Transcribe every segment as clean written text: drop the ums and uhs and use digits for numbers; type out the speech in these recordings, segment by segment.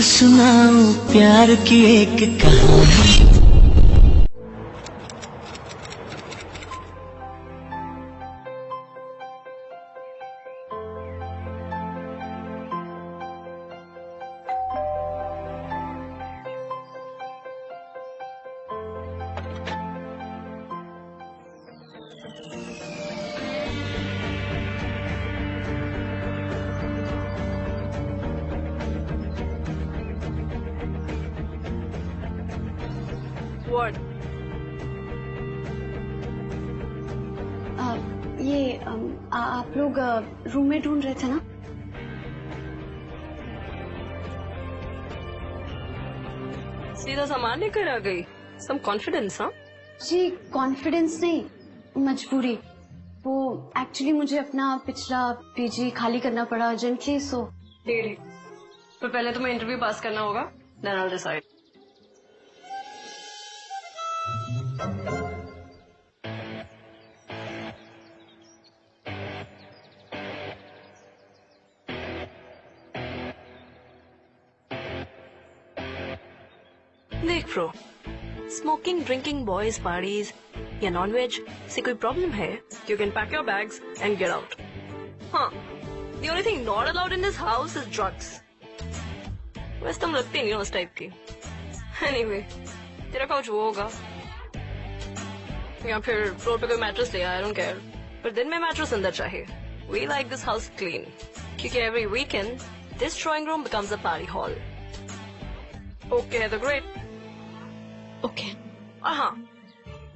सुनाऊं प्यार की एक कहानी। What? आप लोग रूम में ढूंढ रहे थे ना? सीधा सामान लेकर आ गई। Some confidence, हाँ? जी कॉन्फिडेंस नहीं, मजबूरी। वो एक्चुअली मुझे अपना पिछला पीजी खाली करना पड़ा अर्जेंटली, सो ठीक। पर पहले तुम्हें इंटरव्यू पास करना होगा। Then I'll decide. देख bro, smoking, drinking, boys parties या नॉन वेज से कोई प्रॉब्लम है? You can pack your bags and get out. हाँ, the only thing not allowed in this house is drugs. वैसे तुम लगती नहीं हो उस टाइप की। Anyway, तेरा काउच वो होगा या फिर फ्लोर पे कोई मैट्रेस ले आया, I don't care. पर दिन में मैट्रेस अंदर चाहिए। We like this house clean क्योंकि every weekend this drawing room becomes a party hall. Okay है तो great. ओके। और हाँ,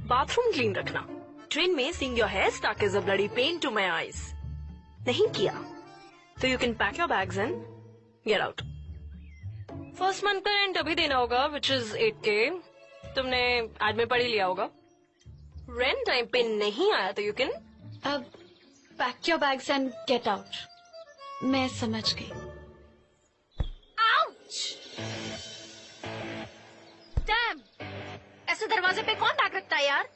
बाथरूम क्लीन रखना। ट्रेन में seeing your hair stuck is a bloody pain to my eyes. नहीं किया तो you can pack your bags and get out. First month का रेंट अभी देना होगा which is 8K. तुमने आज में पढ़ ही लिया होगा। रेंट टाइम पे नहीं आया तो you can अब pack your bags and get out. मैं समझ गई। डैम, ऐसे दरवाजे पे कौन बैग रखता है यार?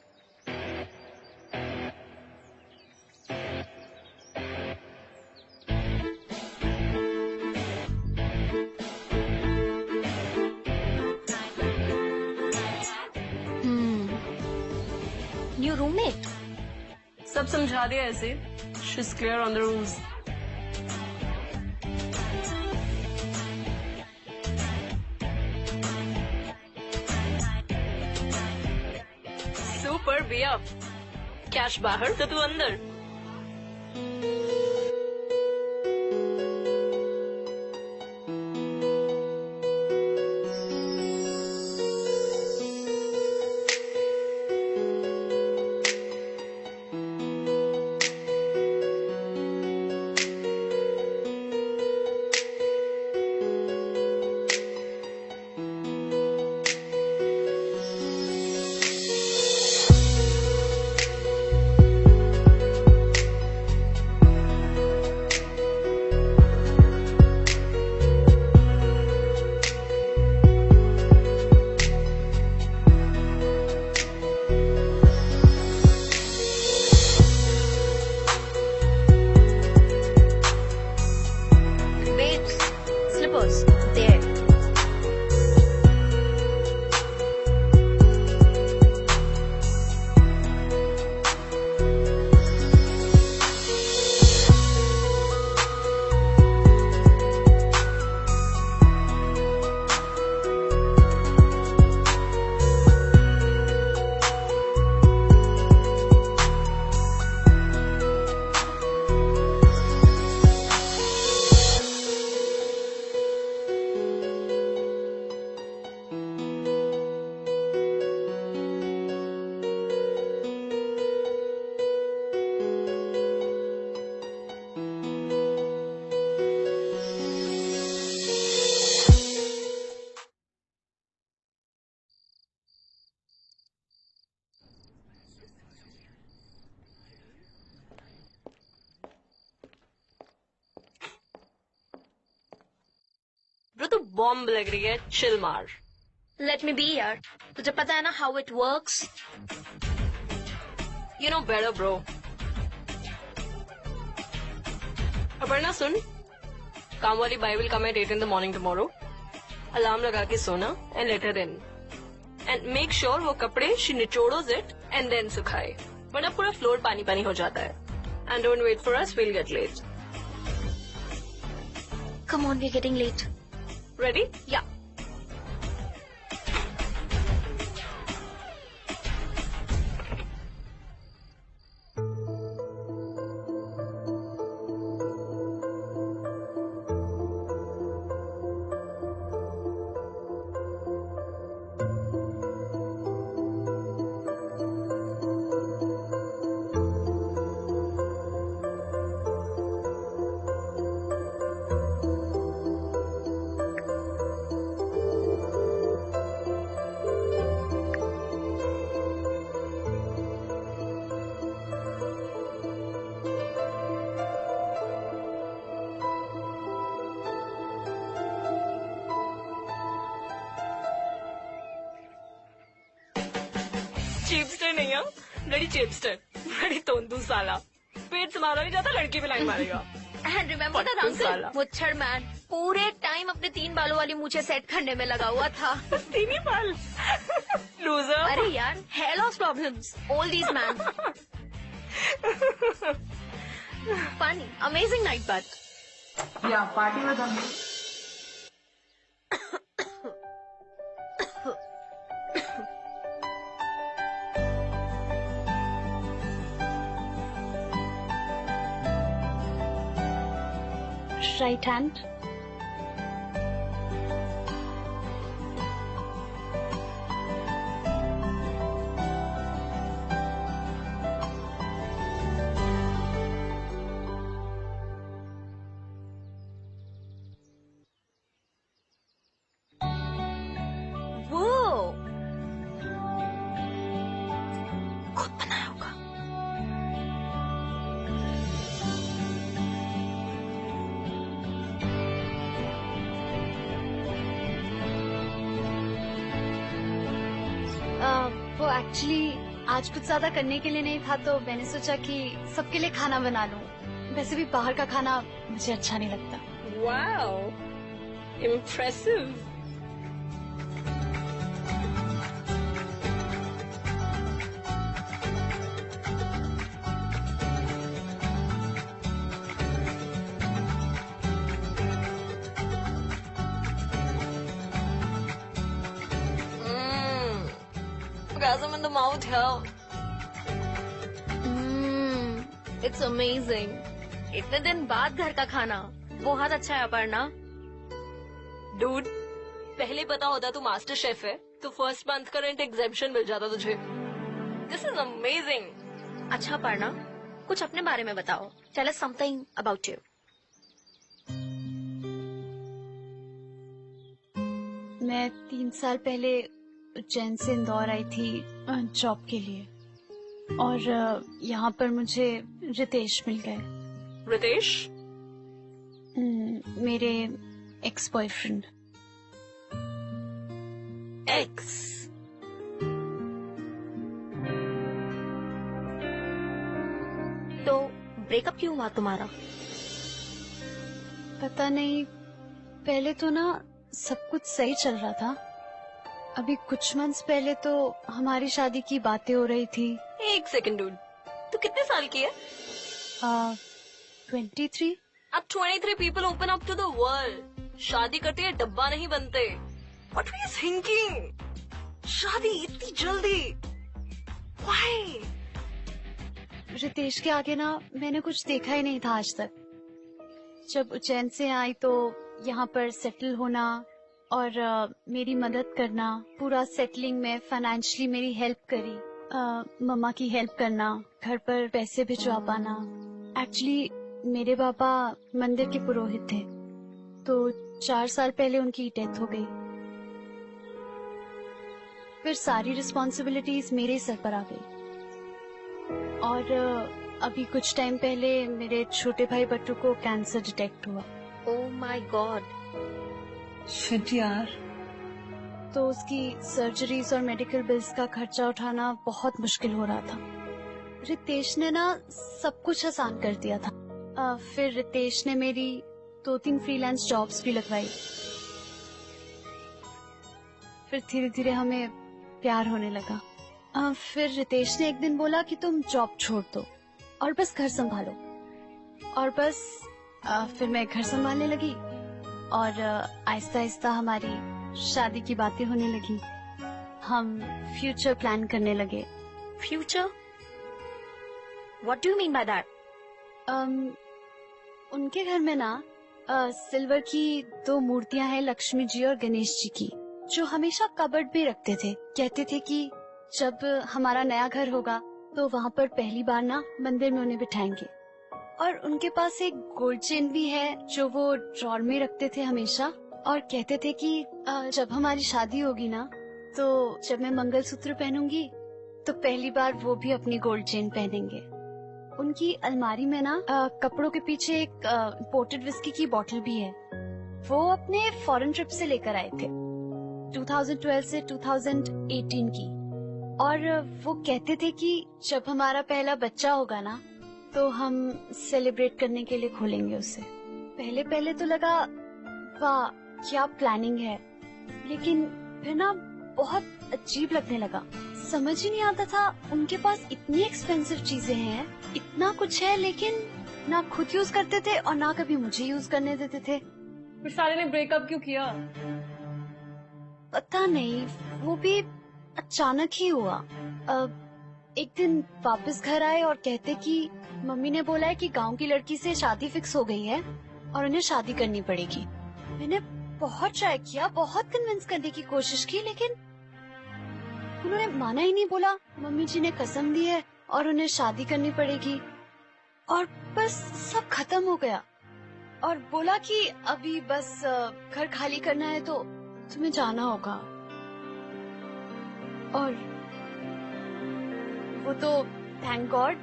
New roommate? सब समझा दिया ऐसे। She's clear on the rules. Super भैया, कैश बाहर तो तू अंदर। Babes, slippers, there. ब्रो तू बॉम्ब लग रही है, चिल मार। Let me be यार, तुझे पता है ना how it works? You know better, bro. Aparna सुन, काम वाली बाई will come at 8 in the morning tomorrow. Alarm लगा के सोना and let her in and make sure वो कपड़े शी निचोड़ोज इट एंड देन सुखाए, वरना पूरा फ्लोर पानी पानी हो जाता है. And don't wait for us, we'll get late. Come on, we're getting late. Ready? Yeah. चीपस्टर नहीं है, बड़ी चीपस्टर, बड़ी तोंदू साला. पेट संभाला नहीं जाता, लड़की पे लाइन मारेगा. And remember that pattu uncle? साला. मुच्छर मैन पूरे टाइम अपने 3 बालों वाली मूछें सेट करने में लगा हुआ था. तीनी बाल. लूजर. अरे यार, hair loss problems. All these man. Funny, amazing night, but. Yeah, party was on. Right hand. Whoa. खुद बनाया होगा. वो एक्चुअली आज कुछ ज्यादा करने के लिए नहीं था, तो मैंने सोचा कि सबके लिए खाना बना लूं. वैसे भी बाहर का खाना मुझे अच्छा नहीं लगता. Wow, impressive. Orgasm in the mouth here. It's amazing. इतने दिन बाद घर का खाना बहुत अच्छा है अपर्णा. Dude, पहले पता होता तू मास्टर शेफ है तो फर्स्ट मंथ का रेंट एग्जेम्पशन मिल जाता तुझे. This is amazing. अच्छा अपर्णा, कुछ अपने बारे में बताओ. Tell us something about you. मैं 3 साल पहले उज्जैन से इंदौर आई थी जॉब के लिए, और यहाँ पर मुझे रितेश मिल गए. रितेश? मेरे एक्स बॉयफ्रेंड. एक्स? तो ब्रेकअप क्यों हुआ तुम्हारा? पता नहीं, पहले तो ना सब कुछ सही चल रहा था. अभी कुछ मंथ्स पहले तो हमारी शादी की बातें हो रही थी. एक सेकंड डूड, तू कितने साल की है? 23. अब 23 people open up to the world. शादी करते हैं डब्बा नहीं बनते. What were you thinking? शादी इतनी जल्दी? Why? रितेश के आगे ना मैंने कुछ देखा ही नहीं था आज तक. जब उज्जैन से आई तो यहाँ पर सेटल होना और मेरी मदद करना, पूरा सेटलिंग में फाइनेंशियली मेरी हेल्प करी. मम्मा की हेल्प करना, घर पर पैसे भिजवा पाना. एक्चुअली मेरे पापा मंदिर के पुरोहित थे, तो 4 साल पहले उनकी डेथ हो गई. फिर सारी रिस्पॉन्सिबिलिटीज मेरे सर पर आ गई. और अभी कुछ टाइम पहले मेरे छोटे भाई बट्टू को कैंसर डिटेक्ट हुआ. ओह माय गॉड. शिट यार. तो उसकी सर्जरीज और मेडिकल बिल्स का खर्चा उठाना बहुत मुश्किल हो रहा था. रितेश ने ना सब कुछ आसान कर दिया था. फिर रितेश ने मेरी 2-3 फ्रीलांस जॉब्स भी लगवाई. फिर धीरे धीरे हमें प्यार होने लगा। फिर रितेश ने एक दिन बोला कि तुम जॉब छोड़ दो और बस घर संभालो। और बस फिर मैं घर संभालने लगी और आहिस्ता आहिस्ता हमारी शादी की बातें होने लगी। हम फ्यूचर प्लान करने लगे। Future? What do you mean by that? उनके घर में ना सिल्वर की 2 मूर्तियां हैं, लक्ष्मी जी और गणेश जी की, जो हमेशा कबर्ड में रखते थे। कहते थे कि जब हमारा नया घर होगा तो वहाँ पर पहली बार ना मंदिर में उन्हें बिठाएंगे। और उनके पास एक गोल्ड चेन भी है जो वो ड्रॉर में रखते थे हमेशा। और कहते थे कि जब हमारी शादी होगी ना तो जब मैं मंगलसूत्र पहनूंगी तो पहली बार वो भी अपनी गोल्ड चेन पहनेंगे। उनकी अलमारी में ना कपड़ों के पीछे एक पोर्टेड विस्की की बोतल भी है। वो अपने फॉरेन ट्रिप से लेकर आए थे 2012 से 2018 की। और वो कहते थे कि जब हमारा पहला बच्चा होगा ना तो हम सेलिब्रेट करने के लिए खोलेंगे उसे। पहले पहले तो लगा वाह क्या प्लानिंग है, लेकिन फिर ना बहुत अजीब लगने लगा। समझ ही नहीं आता था, उनके पास इतनी एक्सपेंसिव चीजें हैं, इतना कुछ है, लेकिन ना खुद यूज करते थे और ना कभी मुझे यूज करने देते थे। फिर सारे ने ब्रेकअप क्यों किया? पता नहीं, वो भी अचानक ही हुआ। एक दिन वापस घर आए और कहते कि मम्मी ने बोला है कि गांव की लड़की से शादी फिक्स हो गई है और उन्हें शादी करनी पड़ेगी। मैंने बहुत ट्राई किया, बहुत कन्विंस करने की कोशिश की, लेकिन उन्होंने माना ही नहीं। बोला मम्मी जी ने कसम दी है और उन्हें शादी करनी पड़ेगी। और बस सब खत्म हो गया। और बोला कि अभी बस घर खाली करना है तो तुम्हें जाना होगा। और वो तो थैंक गॉड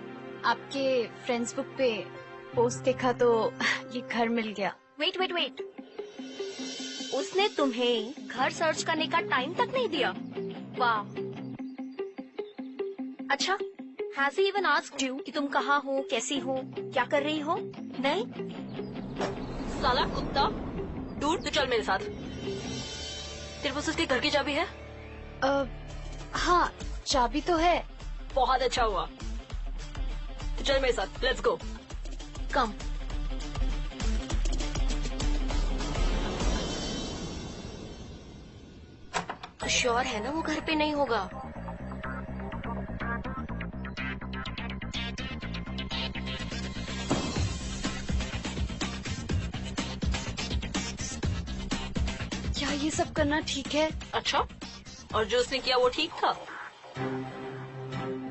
आपके फ्रेंड्स बुक पे पोस्ट देखा तो ये घर मिल गया। वेट वेट वेट, उसने तुम्हें घर सर्च करने का टाइम तक नहीं दिया? वाह। अच्छा, has he even asked you कि तुम कहाँ हो, कैसी हो, क्या कर रही हो? नहीं? साला कुत्ता, डूड, तो चल मेरे साथ। तेरे पास उसके घर की चाबी है? हाँ, चाबी तो है। बहुत अच्छा हुआ, तो चल मेरे साथ, लेट्स गो। कम। तो श्योर है ना वो घर पे नहीं होगा? क्या ये सब करना ठीक है? अच्छा, और जो उसने किया वो ठीक था?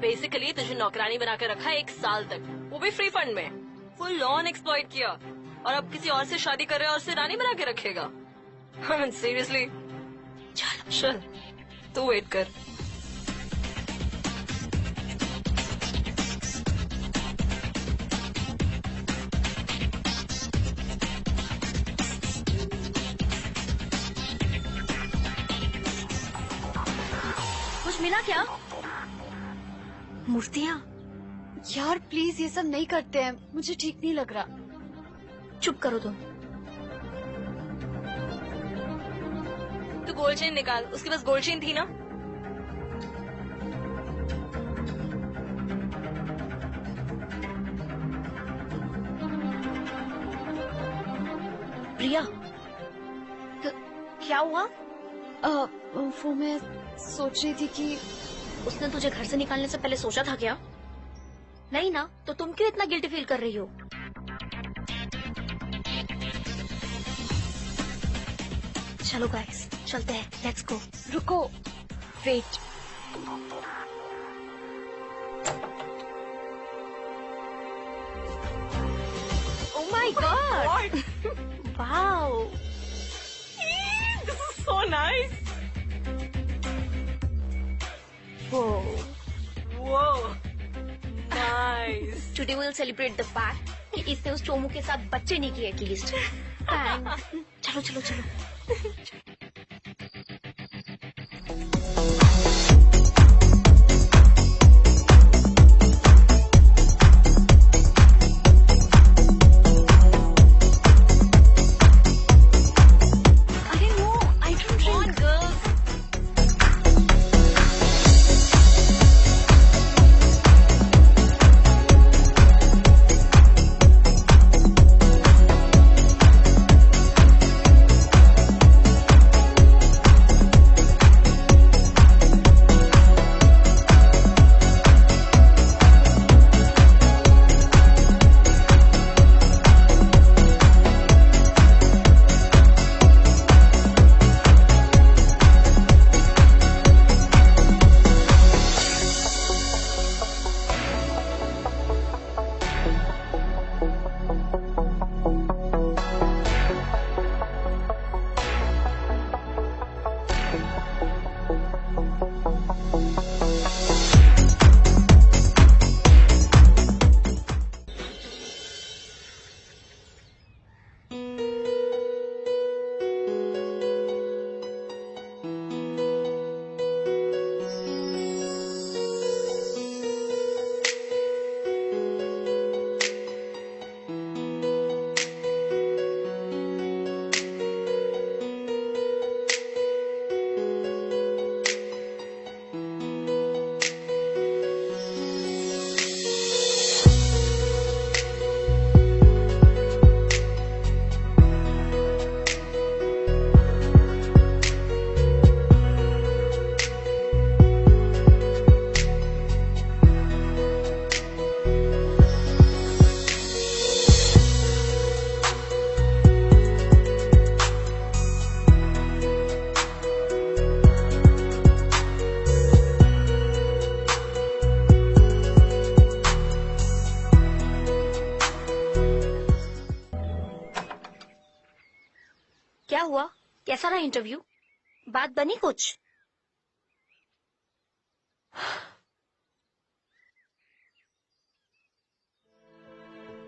बेसिकली तुझे नौकरानी बना के रखा 1 साल तक, वो भी फ्री फंड में, फुल ऑन एक्सप्लॉइट किया, और अब किसी और से शादी कर रहा है और उसे रानी बना के रखेगा? सीरियसली? चल तू वेट कर। कुछ मिला क्या? मूर्तियाँ? यार प्लीज ये सब नहीं करते हैं, मुझे ठीक नहीं लग रहा। चुप करो तुम। तू गोल्ड चेन निकाल, उसके पास गोल्ड चेन थी ना? प्रिया, तो क्या हुआ? वो मैं सोच रही थी कि उसने तुझे घर से निकालने से पहले सोचा था क्या? नहीं ना, तो तुम क्यों इतना गिल्टी फील कर रही हो? चलो गाइस, चलते हैं, लेट्स गो। रुको, wait. Oh my God, wow, This is so nice. Whoa, nice. Today will celebrate the fact कि इसने उस चोमू के साथ बच्चे नहीं किए एटलीस्ट। चलो चलो चलो। अरे no, I don't drink. Interview? बात बनी कुछ?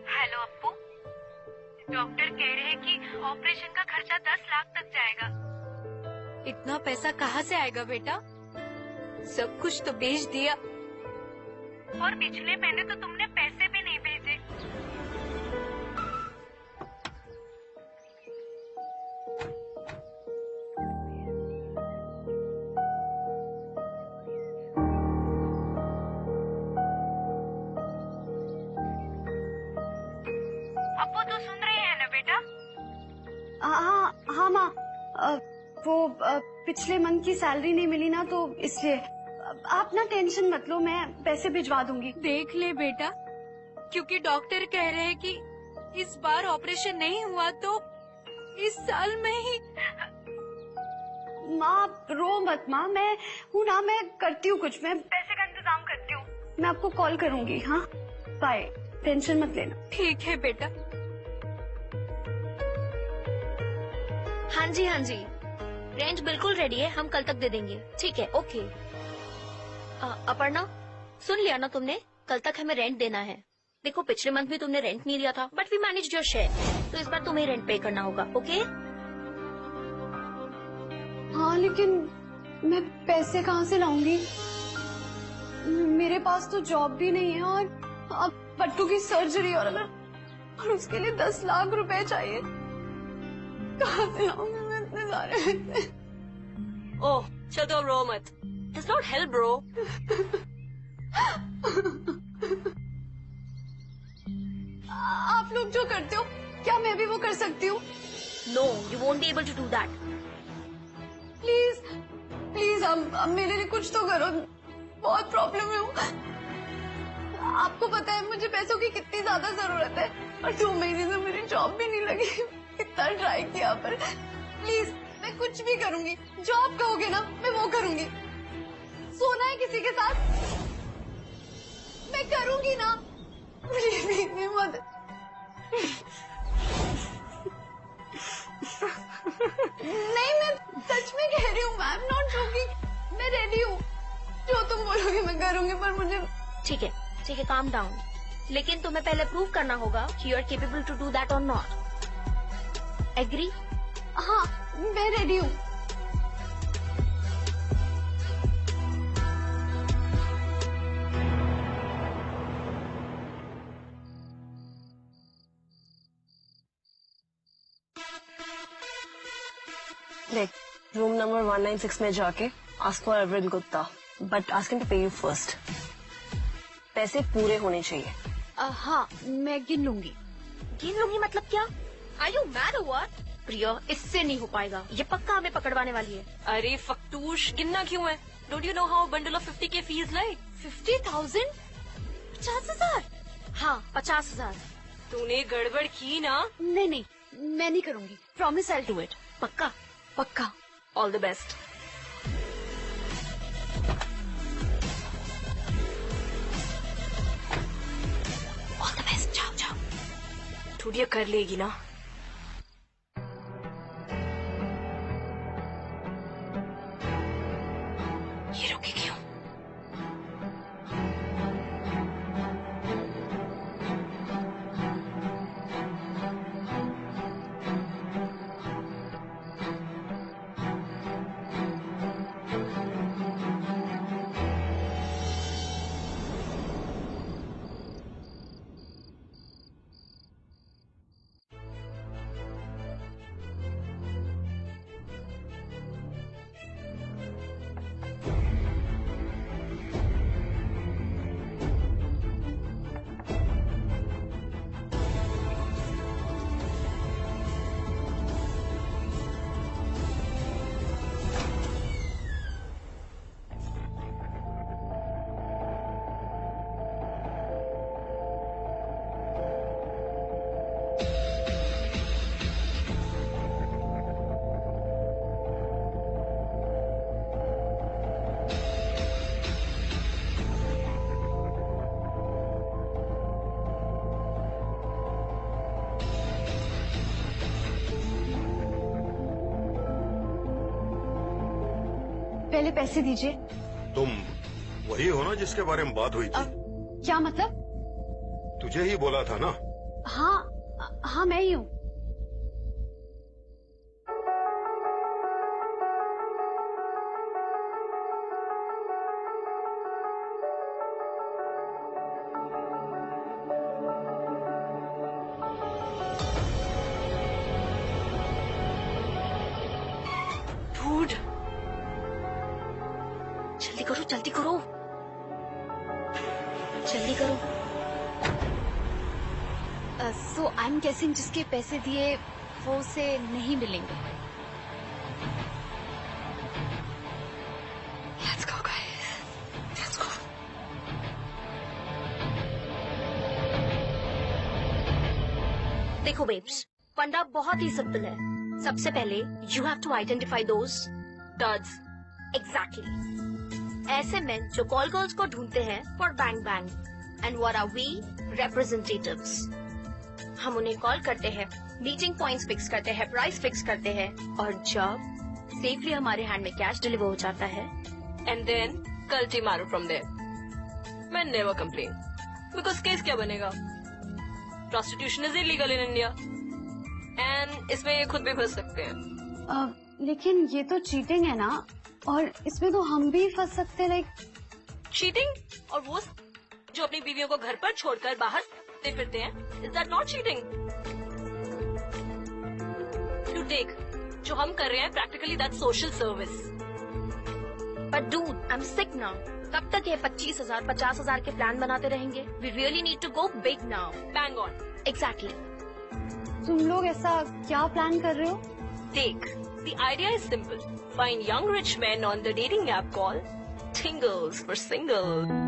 हेलो अप्पू, डॉक्टर कह रहे हैं कि ऑपरेशन का खर्चा 10 लाख तक जाएगा। इतना पैसा कहाँ से आएगा बेटा? सब कुछ तो बेच दिया। और पिछले महीने तो तुमने पैसे भी नहीं भेजे। अप्पू तू सुन रही है ना बेटा? हाँ हाँ माँ, पिछले मंथ की सैलरी नहीं मिली ना, तो इसलिए आप ना टेंशन मत लो, मैं पैसे भिजवा दूंगी। देख ले बेटा, क्योंकि डॉक्टर कह रहे हैं कि इस बार ऑपरेशन नहीं हुआ तो इस साल में ही। माँ आप रो मत माँ, मैं हूँ ना, मैं करती हूँ कुछ, मैं पैसे का इंतजाम करती हूँ। मैं आपको कॉल करूंगी। हाँ बाय, टेंशन मत लेना। ठीक है बेटा। हाँ जी हाँ जी, रेंट बिल्कुल रेडी है, हम कल तक दे देंगे। ठीक है, ओके। अपर्णा, सुन लिया ना तुमने? कल तक हमें रेंट देना है। देखो पिछले मंथ भी तुमने रेंट नहीं दिया था, but we managed your share, तो इस बार तुम्हें रेंट पे करना होगा। ओके? हाँ लेकिन मैं पैसे कहाँ से लाऊंगी? मेरे पास तो जॉब भी नहीं है, और अब पट्टू की सर्जरी, और उसके लिए 10 लाख रुपए चाहिए। कहाँ से लाऊंगी मैं इतने सारे पैसे? ओह चलो रो मत, does not help bro. आप लोग जो करते हो, क्या मैं भी वो कर सकती हूँ? No, you won't be able to do that. Please please, अब मेरे लिए कुछ तो करो, बहुत प्रॉब्लम में हूँ। आपको पता है मुझे पैसों की कितनी ज्यादा जरूरत है, और 2 महीने से मेरी जॉब भी नहीं लगी। कितना ट्राई किया, पर प्लीज मैं कुछ भी करूंगी, जो आप कहोगे ना मैं वो करूंगी। सोना है किसी के साथ, मैं करूंगी ना। प्लीज मेरी मदद। नहीं मैं सच में कह रही हूँ, आई एम नॉट जोकिंग, मैं रेडी हूँ, जो तुम बोलोगे मैं करूंगी, पर मुझे। ठीक है, काम डाउन। लेकिन तुम्हें पहले प्रूव करना होगा कि you are capable to do that और नॉट। एग्री? हाँ मैं रेडी हूँ। देख, रूम नंबर 196 में जाके ask for Arvind Gupta, but ask him to pay you first. पैसे पूरे होने चाहिए। हाँ मैं गिन लूंगी। गिन लूंगी मतलब क्या? आर यू मैड और व्हाट? प्रिया, इससे नहीं हो पाएगा, ये पक्का हमें पकड़वाने वाली है। अरे फक्तूश, गिनना क्यों है? Don't you know how bundle of 50 के फीस लाइक? 50,000? 50,000? हाँ, 50,000। तूने गड़बड़ की ना? नहीं मैं नहीं करूंगी, प्रॉमिस आई डू इट। पक्का? पक्का। All the best. All the best, जाओ। थोड़ी कर लेगी ना? ये रुकी क्यों? पहले पैसे दीजिए। तुम वही हो ना जिसके बारे में बात हुई थी? क्या मतलब? तुझे ही बोला था ना। हाँ मैं ही हूँ। Dude, जल्दी करो जल्दी करो जल्दी करो। सो आई एम गेसिंग जिसके पैसे दिए वो उसे नहीं मिलेंगे। let's go guys. Let's go. देखो बेब्स, फंडा बहुत ही सिंपल है। सबसे पहले you have to identify those Duds. Exactly ऐसे मेन जो कॉल गर्ल्स को ढूंढते हैं for bang bang. And what are we? Representatives. हम उन्हें कॉल करते हैं, मीटिंग पॉइंट्स फिक्स करते हैं, प्राइस फिक्स करते हैं, और जब सेफली हमारे हैंड में कैश डिलीवर हो जाता है And then culti maru from there. मैं never complain. Because case क्या बनेगा? Prostitution is illegal in India. And इसमें ये खुद भी फंस सकते हैं। लेकिन ये तो चीटिंग है ना, और इसमें तो हम भी फंस सकते हैं। Like cheating? और वो जो अपनी बीवियों को घर पर छोड़कर बाहर फिरते हैं, is that not cheating? To take जो हम कर रहे हैं practically that social service. But dude, I am sick now. कब तक ये 25,000 50,000 के प्लान बनाते रहेंगे? We really need to go big now. Bang on. Exactly. तुम लोग ऐसा क्या प्लान कर रहे हो? Take. The idea is simple. Find young rich men on the dating app called Tingles for Single.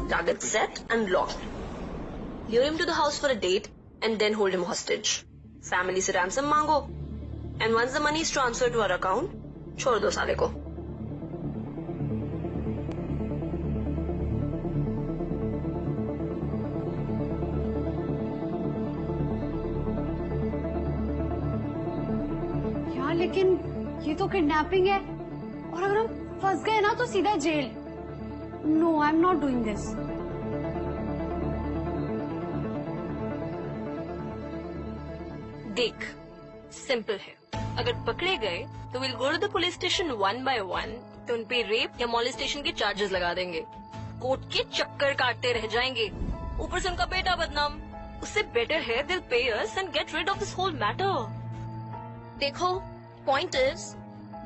Target set and locked. Lure him to the house for a date and then hold him hostage. Family से ransom मांगो. And once the money is transferred to our account, छोड़ दो साले को. यार लेकिन ये तो किडनैपिंग है, और अगर हम फंस गए ना तो सीधा जेल। No, I am not doing this. देख, सिंपल है। अगर पकड़े गए तो will go to the police station one by one, तो उन पे रेप या मॉलेस्टेशन के चार्जेस लगा देंगे। कोर्ट के चक्कर काटते रह जाएंगे, ऊपर से उनका बेटा बदनाम। उससे बेटर है दिल पे us and get rid of this whole matter. देखो, point is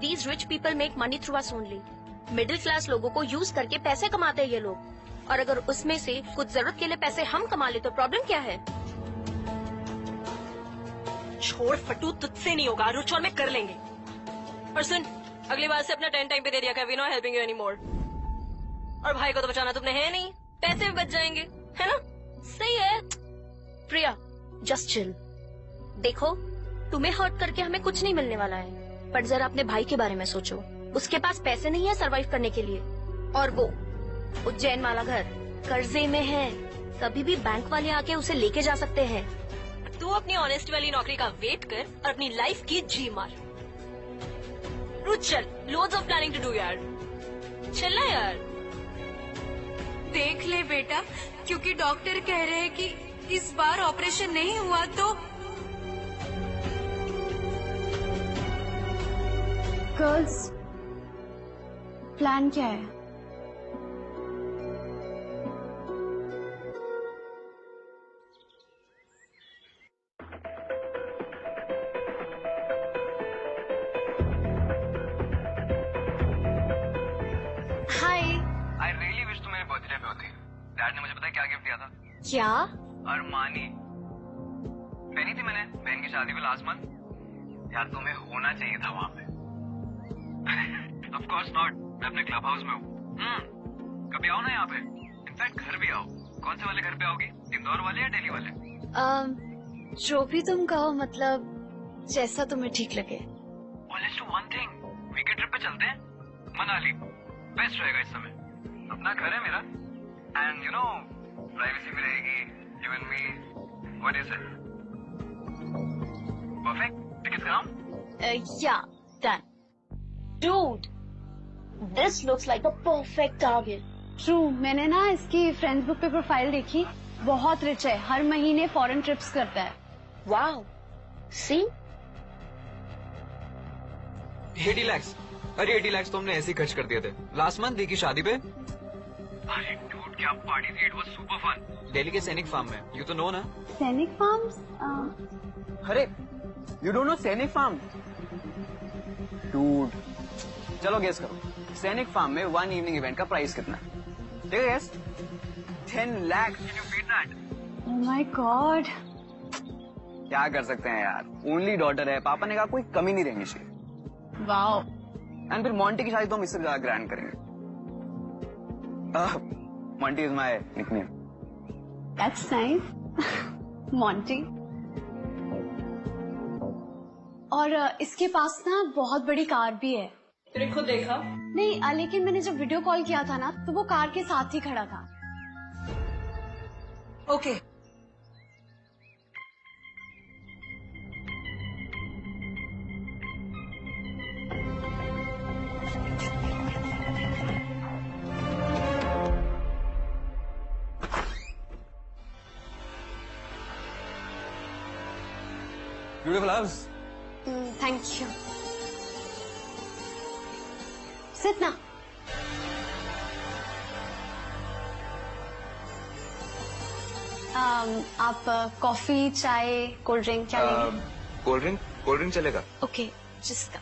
these rich people make money through us only. Middle class लोगों को यूज करके पैसे कमाते हैं ये लोग, और अगर उसमें से कुछ जरूरत के लिए पैसे हम कमा ले तो प्रॉब्लम क्या है? छोड़ फटू, तुझसे नहीं होगा, रुच और मैं कर लेंगे। और सुन, अगली बार से अपना 10 टाइम पे दे दिया, we not helping you any more. और भाई को तो बचाना तुमने है नहीं, पैसे भी बच जाएंगे, है ना? सही है। प्रिया, जस्ट चिल। देखो, तुम्हें हर्ट करके हमें कुछ नहीं मिलने वाला है, पर जरा अपने भाई के बारे में सोचो। उसके पास पैसे नहीं है सरवाइव करने के लिए, और वो उज्जैन वाला घर कर्जे में है। कभी भी बैंक वाले आके उसे लेके जा सकते हैं। तू अपनी ऑनेस्ट वाली नौकरी का वेट कर और अपनी लाइफ की जी मार। रुच चल, loads of planning to do यार, चलना यार। देख ले बेटा, क्योंकि डॉक्टर कह रहे हैं कि इस बार ऑपरेशन नहीं हुआ तो गर्ल्स, प्लान क्या है? हाय। आई रियली विश तुम मेरे बर्थडे पे होती। डैड ने मुझे पता है क्या गिफ्ट दिया था? क्या? अरमानी पहनी थी मैंने बहन की शादी में लास्ट मंथ। यार तुम्हें होना चाहिए था वहां पे। ऑफ कोर्स नॉट, मैं अपने क्लब हाउस में हूँ। कभी आओ ना यहाँ पे, इनफैक्ट घर भी आओ। कौन से वाले घर पे आओगी, इंदौर वाले या दिल्ली वाले? जो भी तुम कहो, मतलब जैसा तुम्हें ठीक लगे। Well, let's do one thing. Weekend trip पे चलते हैं, मनाली। बेस्ट रहेगा इस समय, अपना घर है मेरा, एंड यू नो प्राइवेसी भी रहेगी, you and me. What is it? Perfect. Tickets कराऊं? Yeah, done. Dude, this looks like a perfect target. True, मैंने ना इसकी फ्रेंड्स बुक पे प्रोफाइल देखी, बहुत रिच है, हर महीने फॉरेन ट्रिप्स करता है। Wow. See? 80 lakhs। अरे 80 lakhs तो हमने ऐसे ही खर्च कर दिए थे लास्ट मंथ दी की शादी पे। अरे डूड क्या पार्टी थी, it was super fun. Delhi के सैनिक फार्म में, यू तो नो ना? सैनिक फार्म्स? अरे you don't know Sainik Farm? Dude चलो गेस करो, सैनिक फार्म में वन इवनिंग इवेंट का प्राइस कितना है? ठीक है guess? 10 lakh. Did you beat that? Oh my God. क्या कर सकते हैं यार, ओनली डॉटर है, पापा ने कहा कोई कमी नहीं रहेंगी चाहिए। वाओ। एंड फिर मॉन्टी की शादी तो हम इससे ज्यादा ग्रैंड करेंगे। Monty is my nickname. That's nice. Monty. और इसके पास ना बहुत बड़ी कार भी है। तेरे खुद देखा? नहीं, लेकिन मैंने जब वीडियो कॉल किया था ना, तो वो कार के साथ ही खड़ा था। Okay. Beautiful house. Thank you. Sit ना। आप कॉफी, चाय, कोल्ड ड्रिंक क्या लेंगे? कोल्ड ड्रिंक चलेगा। Okay, just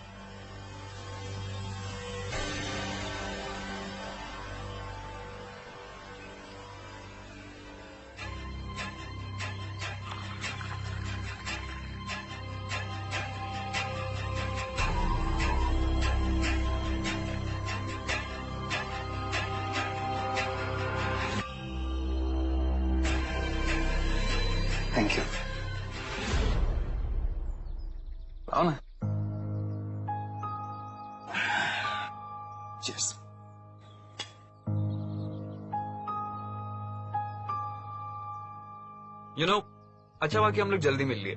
thank you. आओ ना। Cheers. यू नो अच्छा हुआ कि हम लोग जल्दी मिल लिए।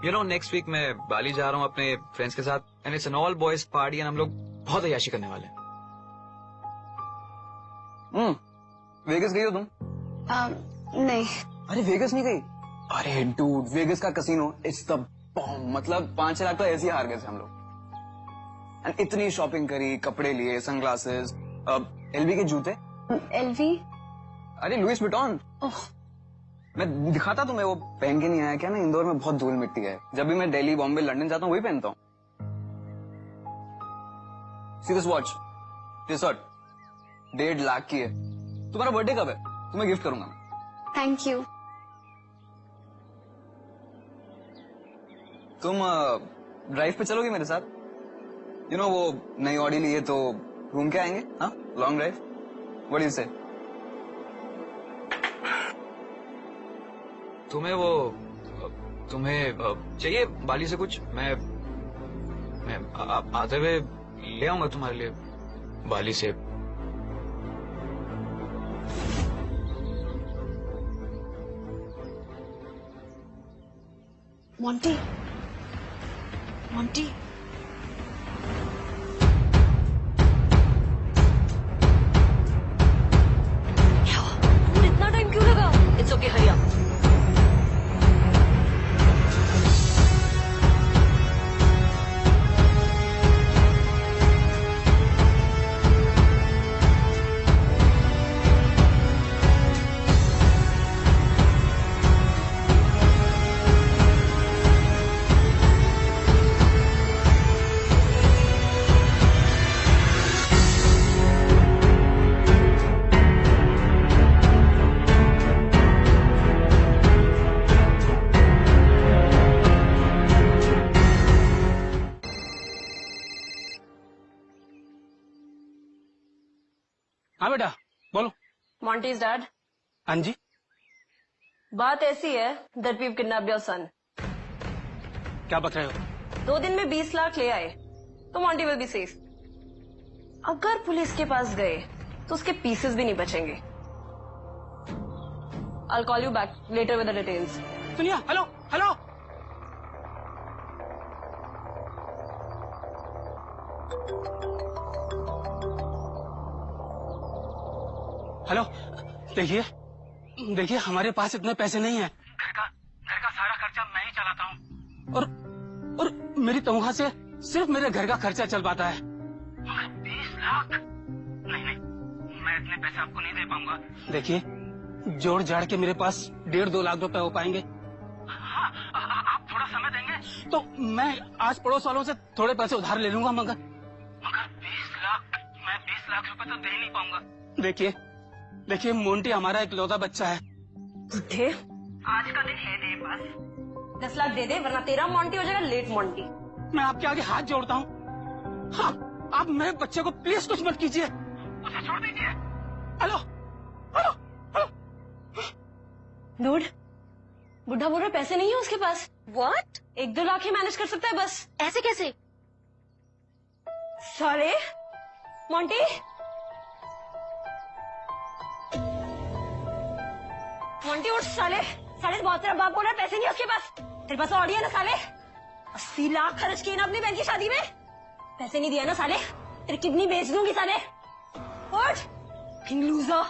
यू नो नेक्स्ट वीक मैं बाली जा रहा हूँ अपने फ्रेंड्स के साथ, and it's an all boys party, and हम लोग बहुत अय्याशी करने वाले हैं। वेगस गई हो तुम? नहीं। अरे वेगस नहीं गई? अरे डूड, वेगस का कसिनो इट्स द बॉम्ब। मतलब 5 लाख तो ऐसे ही हार गए थे हम लोग। एंड इतनी शॉपिंग करी, कपड़े लिए, सनग्लासेस, एलवी के जूते। एलवी? अरे लुइस विटॉन। मैं दिखाता तुम्हें, वो पहन के नहीं आया क्या ना, इंदौर में बहुत धूल मिट्टी है। जब भी मैं दिल्ली, बॉम्बे, लंदन जाता हूँ वही पहनता हूँ। See this watch, T shirt 1.5 lakh की है। तुम्हारा बर्थडे कब है? तुम्हें गिफ्ट करूंगा। Thank you. तुम ड्राइव पे चलोगी मेरे साथ? यू नो वो नई ऑडी ली है तो घूम के आएंगे। हाँ, long drive. What do you से? तुम्हें चाहिए बाली से कुछ? मैं आते हुए ले आऊंगा तुम्हारे लिए बाली से। मोंटी, मोंटी, क्या हुआ? Monty's dad. हाँ जी, बात ऐसी है that we've kidnapped your son. क्या बता रहे हो? 2 दिन में 20 लाख ले आए तो Monty will be safe. अगर पुलिस के पास गए तो उसके पीसेस भी नहीं बचेंगे. I'll call you back later with the details. सुनिए, हेलो हेलो, हेलो, देखिए देखिए, हमारे पास इतने पैसे नहीं है. घर का सारा खर्चा मैं ही चलाता हूँ और मेरी तनख्वाह से सिर्फ मेरे घर का खर्चा चल पाता है. 20 लाख? नहीं, मैं इतने पैसे आपको नहीं दे पाऊंगा. देखिए, जोड़ जाड़ के मेरे पास 1.5-2 लाख रुपए हो पाएंगे. हाँ, आप थोड़ा समय देंगे तो मैं आज पड़ोस वालों से थोड़े पैसे उधार ले लूंगा. मगर 20 लाख, मैं 20 लाख रुपए तो दे ही नहीं पाऊंगा. देखिए, मोंटी हमारा इकलौता बच्चा है. बुद्धे, आज का दिन है तेरे पास. 10 लाख दे दे वरना तेरा मॉन्टी हो जाएगा लेट मॉन्टी. मैं आपके आगे हाथ जोड़ता हूँ. हाँ, आप मेरे बच्चे को प्लीज कुछ मत कीजिए, उसे छोड़ दीजिए. Hello hello hello. डूड, बुढ़ा बोल रहा पैसे नहीं है उसके पास. व्हाट? 1-2 लाख ही मैनेज कर सकता है बस. ऐसे कैसे? साले मॉन्टी, मॉन्टी उठ साले. बहुत तेरा बाप बोल रहा है पैसे नहीं है उसके पास. तेरे पास ऑडी है ना साले. 80 लाख खर्च किए ना अपनी बहन की शादी में. पैसे नहीं दिया ना साले, तेरी किडनी बेच दूंगी साले. उठ किंग लूजर.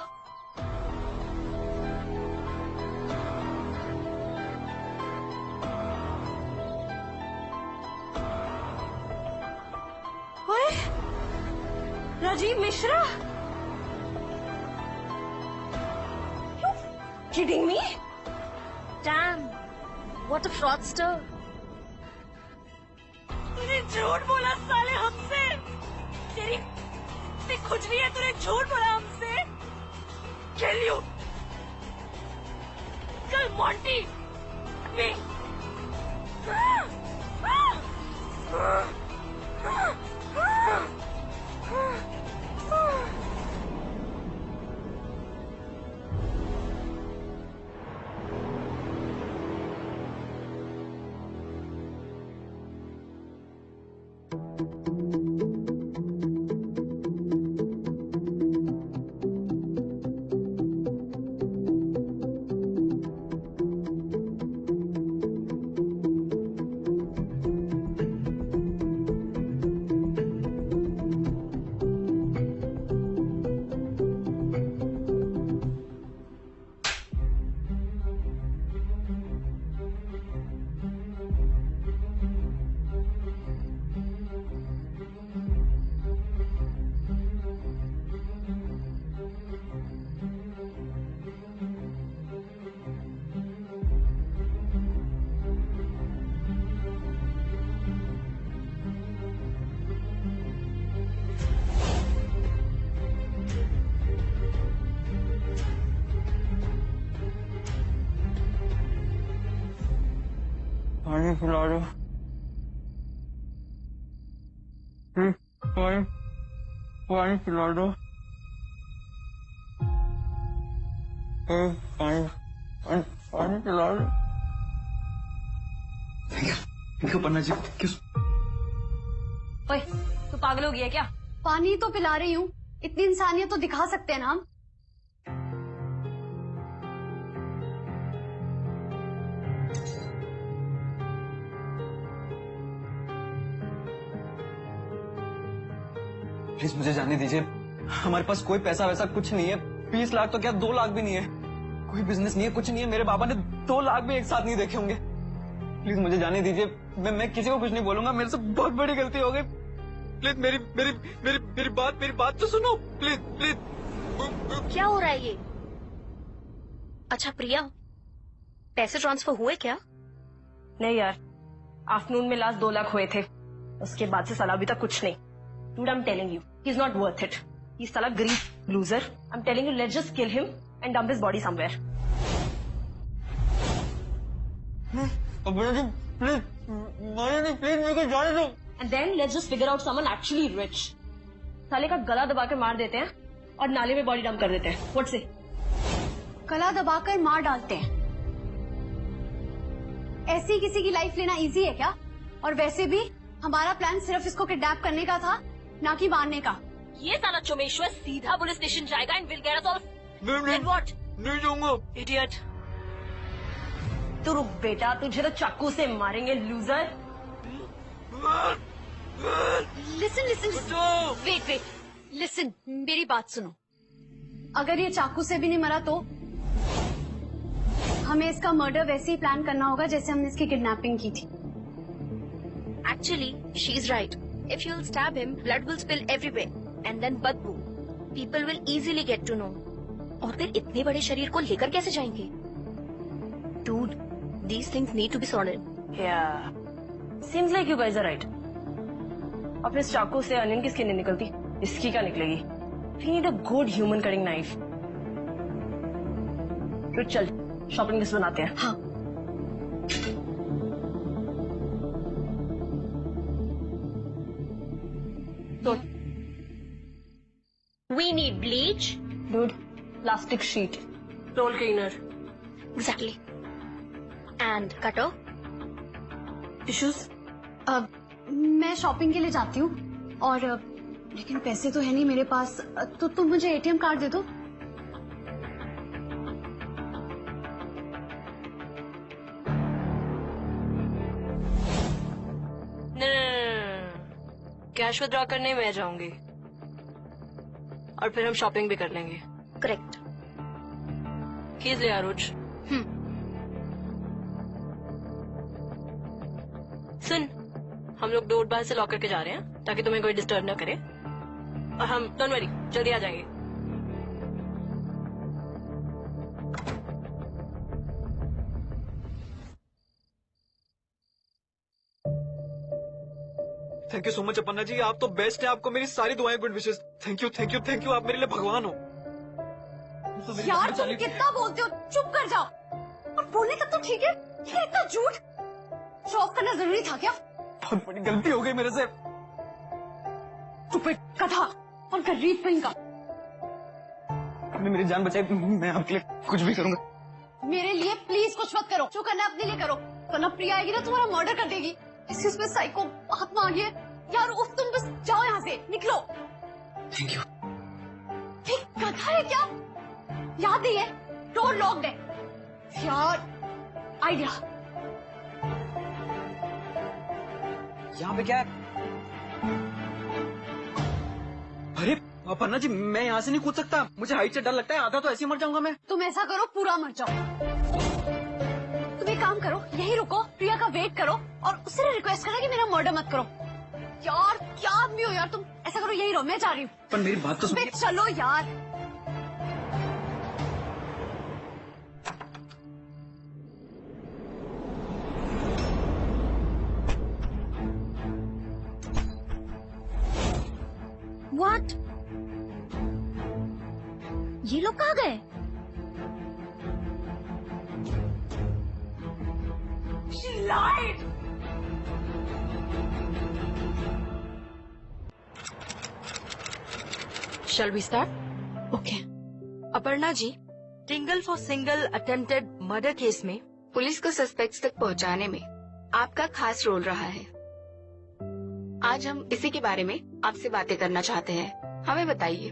ओए, Rajiv Mishra. Kidding me? Damn, what a fraudster. तूने झूठ बोला साले हमसे. तेरी खुजली है, तूने झूठ बोला हमसे. Kill you. कल मॉन्टी me. पानी पिला दो. पानी पिला दो. पानी पिला दो. क्यों पन्ना जी, क्यों? ओए, तू पागल हो गया क्या? पानी तो पिला रही हूँ. इतनी इंसानियत तो दिखा सकते हैं ना हम. प्लीज मुझे जाने दीजिए. हमारे पास कोई पैसा वैसा कुछ नहीं है. 20 लाख तो क्या, 2 लाख भी नहीं है. कोई बिजनेस नहीं है, कुछ नहीं है. मेरे पापा ने 2 लाख भी एक साथ नहीं देखे होंगे. प्लीज मुझे जाने दीजिए. मैं किसी को कुछ नहीं बोलूंगा. मेरे से बहुत बड़ी गलती हो गई. प्लीज मेरी बात तो सुनो. प्लीज. क्या हो रहा है ये? अच्छा प्रिया, पैसे ट्रांसफर हुए क्या? नहीं यार, आफ्टरनून में लास्ट 2 लाख हुए थे. उसके बाद से साला अभी तक कुछ नहीं. Dude, I'm telling you, he's not worth it. He's साला गरीब loser. I'm telling you, let's just kill him and dump his body somewhere. Please मेरे को जाने दो. And then let's just figure out someone actually rich. साले का गला दबा के मार देते हैं और नाले में बॉडी डंप कर देते हैं. What say? गला दबाकर मार डालते हैं। ऐसी किसी की लाइफ लेना इजी है क्या? और वैसे भी हमारा प्लान सिर्फ इसको किडनैप करने का था, ना कि मारने का। ये साला चोमेश्वर सीधा पुलिस स्टेशन जाएगा and will get us all. नहीं व्हाट? नहीं जाऊंगा। इडियट। तू रुक बेटा, तुझे तो चाकू से मारेंगे loser. Listen listen, wait wait, listen, मेरी बात सुनो। अगर ये चाकू से भी नहीं मरा तो हमें इसका मर्डर वैसे ही प्लान करना होगा जैसे हमने इसकी किडनैपिंग की थी। Actually, she's right. If you'll stab him, blood will spill everywhere, and then बदबू. People will easily get to know. और फिर इतने बड़े शरीर को लेकर कैसे जाएंगे? Dude, these things need to be sorted. Yeah. Seems like you guys are right. अब इस चाकू से अनियन की स्किन नहीं निकलती, इसकी क्या निकलेगी? We need a good human cutting knife. तो चल, शॉपिंग लिस्ट बनाते हैं। हाँ। तो We need bleach. dude, plastic sheet, roll cleaner, Exactly. And cutter. tissues. अब मैं शॉपिंग के लिए जाती हूँ और लेकिन पैसे तो है नहीं मेरे पास, तो तुम मुझे एटीएम कार्ड दे दो। कैश विड्रॉ करने मैं जाऊंगी और फिर हम शॉपिंग भी कर लेंगे। Correct. कीज ले आरुज। सुन, हम लोग डोर बाहर से लॉक करके जा रहे हैं ताकि तुम्हें कोई डिस्टर्ब ना करे, और हम डोंट वरी जल्दी आ जाएंगे। Thank you so much Aparna ji, आप तो बेस्ट है। आपको मेरी सारी दुआएं, good wishes. Thank you thank you thank you, आप मेरे लिए भगवान हो। यार तुम कितना बोलते हो, चुप कर जाओ। और बोलने तक तो ठीक है, ये इतना झूठ शो ऑफ करना जरूरी था क्या? बहुत बड़ी गलती हो गई मेरे से। चुप है गधा और गरीब कहीं का। आपने मेरी जान बचाई, मैं आपके लिए कुछ भी करूंगा। मेरे लिए प्लीज कुछ मत करो, जो करना है अपने लिए करो, वरना प्रिया आएगी ना तुम्हारा मर्डर कर देगी। इससे उसमें साइको आत्मा आ गई है। यार उफ, तुम बस जाओ यहाँ से, निकलो। Thank you. एक गधा है क्या? याद नहीं है, डोर लॉक्ड है। यार आइडिया। यहाँ पे क्या है? अरे अपर्णा जी, मैं यहाँ से नहीं कूद सकता, मुझे हाइट से डर लगता है, आधा तो ऐसे ही मर जाऊंगा मैं। तुम ऐसा करो, पूरा मर जाओ। तुम एक काम करो, यही रुको, प्रिया का वेट करो और उससे रिक्वेस्ट करना कि मेरा मर्डर मत करो। यार क्या आदमी हो यार तुम, ऐसा करो यही रहो, मैं जा रही हूँ। पर मेरी बात तो सुनिए। चलो यार। What? ये लोग कहाँ गए? She lied. Shall we start? Okay. Aparna ji, single for single attempted murder case में पुलिस को सस्पेक्ट्स तक पहुंचाने में आपका खास रोल रहा है। आज हम इसी के बारे में आपसे बातें करना चाहते हैं। हमें बताइए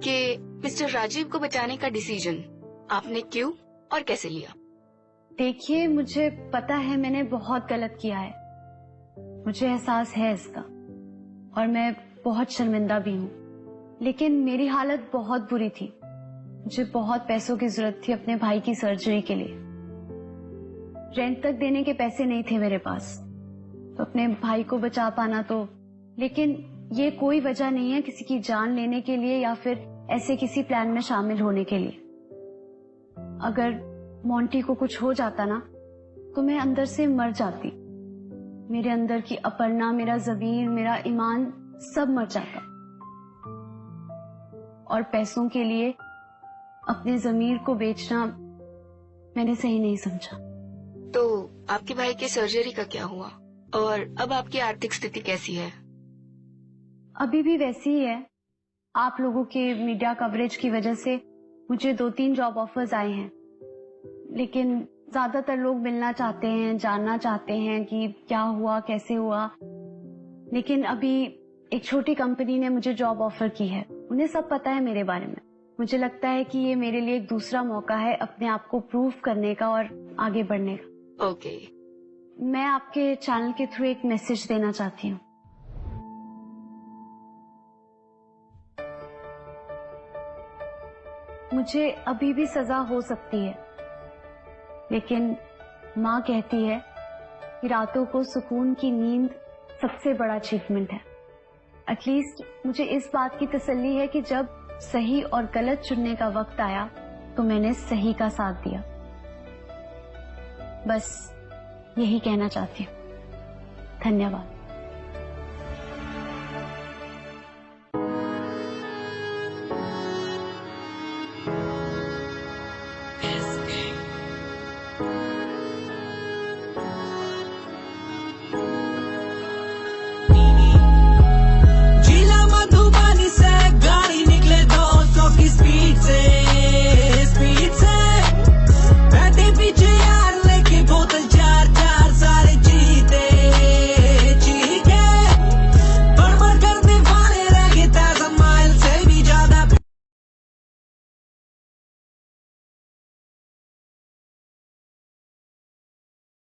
कि मिस्टर राजीव को बचाने का डिसीजन आपने क्यों और कैसे लिया? देखिए, मुझे पता है मैंने बहुत गलत किया है, मुझे एहसास है इसका, और मैं बहुत शर्मिंदा भी हूँ। लेकिन मेरी हालत बहुत बुरी थी, मुझे बहुत पैसों की जरूरत थी अपने भाई की सर्जरी के लिए। रेंट तक देने के पैसे नहीं थे मेरे पास, तो अपने भाई को बचा पाना तो, लेकिन ये कोई वजह नहीं है किसी की जान लेने के लिए या फिर ऐसे किसी प्लान में शामिल होने के लिए। अगर मोंटी को कुछ हो जाता ना तो मैं अंदर से मर जाती। मेरे अंदर की अपर्णा, मेरा ज़मीर, मेरा ईमान सब मर जाता। और पैसों के लिए अपने ज़मीर को बेचना मैंने सही नहीं समझा। तो आपके भाई के सर्जरी का क्या हुआ और अब आपकी आर्थिक स्थिति कैसी है? अभी भी वैसी ही है। आप लोगों के मीडिया कवरेज की वजह से मुझे 2-3 जॉब ऑफर्स आए हैं, लेकिन ज्यादातर लोग मिलना चाहते हैं, जानना चाहते हैं कि क्या हुआ, कैसे हुआ। लेकिन अभी एक छोटी कंपनी ने मुझे जॉब ऑफर की है, उन्हें सब पता है मेरे बारे में। मुझे लगता है कि ये मेरे लिए एक दूसरा मौका है अपने आप को प्रूव करने का और आगे बढ़ने का। ओके। मैं आपके चैनल के थ्रू एक मैसेज देना चाहती हूँ। मुझे अभी भी सजा हो सकती है, लेकिन माँ कहती है कि रातों को सुकून की नींद सबसे बड़ा अचीवमेंट है। एटलीस्ट मुझे इस बात की तसल्ली है कि जब सही और गलत चुनने का वक्त आया तो मैंने सही का साथ दिया। बस यही कहना चाहती हूँ। धन्यवाद।